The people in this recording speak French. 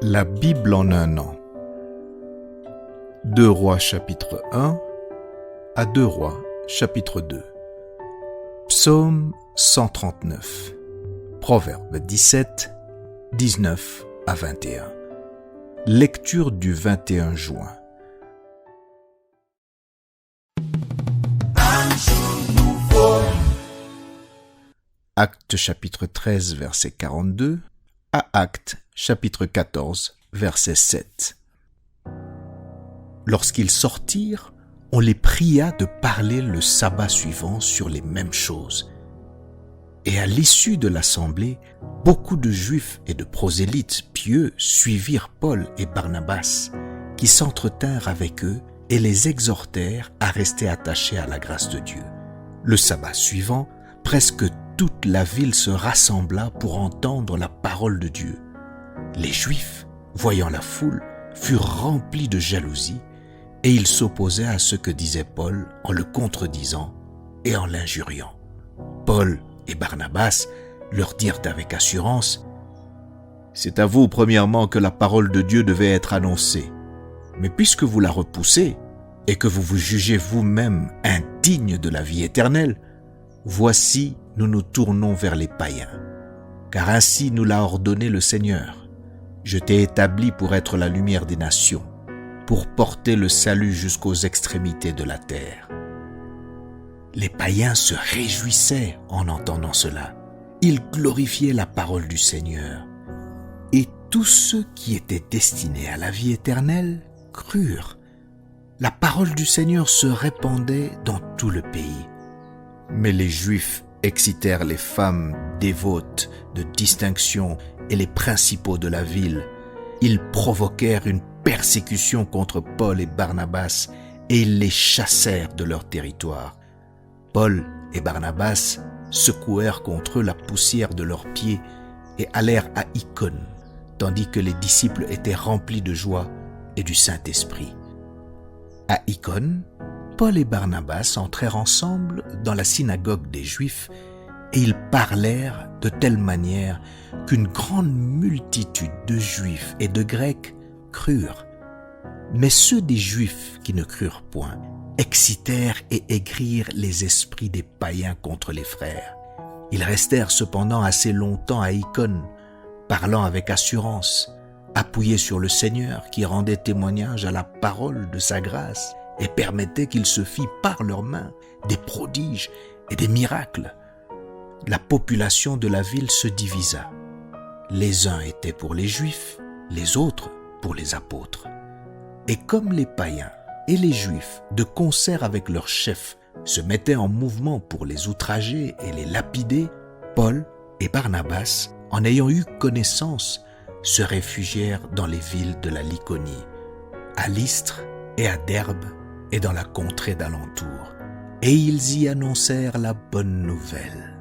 La Bible en un an. 2 Rois chapitre 1 à 2 Rois chapitre 2. Psaume 139. Proverbe 17, 19 à 21. Lecture du 21 juin. Actes chapitre 13 verset 42 à Actes chapitre 14 verset 7. Lorsqu'ils sortirent, on les pria de parler le sabbat suivant sur les mêmes choses. Et à l'issue de l'assemblée, beaucoup de Juifs et de prosélytes pieux suivirent Paul et Barnabas, qui s'entretinrent avec eux et les exhortèrent à rester attachés à la grâce de Dieu. Le sabbat suivant, presque toute la ville se rassembla pour entendre la parole de Dieu. Les Juifs, voyant la foule, furent remplis de jalousie et ils s'opposaient à ce que disait Paul en le contredisant et en l'injuriant. Paul et Barnabas leur dirent avec assurance : « C'est à vous premièrement que la parole de Dieu devait être annoncée. Mais puisque vous la repoussez et que vous vous jugez vous-même indignes de la vie éternelle, voici, nous nous tournons vers les païens. Car ainsi nous l'a ordonné le Seigneur. Je t'ai établi pour être la lumière des nations, pour porter le salut jusqu'aux extrémités de la terre. » Les païens se réjouissaient en entendant cela. Ils glorifiaient la parole du Seigneur. Et tous ceux qui étaient destinés à la vie éternelle crurent. La parole du Seigneur se répandait dans tout le pays. Mais les Juifs excitèrent les femmes dévotes de distinction et les principaux de la ville. Ils provoquèrent une persécution contre Paul et Barnabas et ils les chassèrent de leur territoire. Paul et Barnabas secouèrent contre eux la poussière de leurs pieds et allèrent à Icône, tandis que les disciples étaient remplis de joie et du Saint-Esprit. À Icône, Paul et Barnabas entrèrent ensemble dans la synagogue des Juifs et ils parlèrent de telle manière qu'une grande multitude de Juifs et de Grecs crurent. Mais ceux des Juifs qui ne crurent point excitèrent et aigrirent les esprits des païens contre les frères. Ils restèrent cependant assez longtemps à Icône, parlant avec assurance, appuyés sur le Seigneur qui rendait témoignage à la parole de sa grâce et permettait qu'il se fît par leurs mains des prodiges et des miracles. La population de la ville se divisa. Les uns étaient pour les Juifs, les autres pour les apôtres. Et comme les païens et les Juifs, de concert avec leurs chefs, se mettaient en mouvement pour les outrager et les lapider, Paul et Barnabas, en ayant eu connaissance, se réfugièrent dans les villes de la Lycaonie, à Lystre et à Derbe et dans la contrée d'alentour. Et ils y annoncèrent la bonne nouvelle.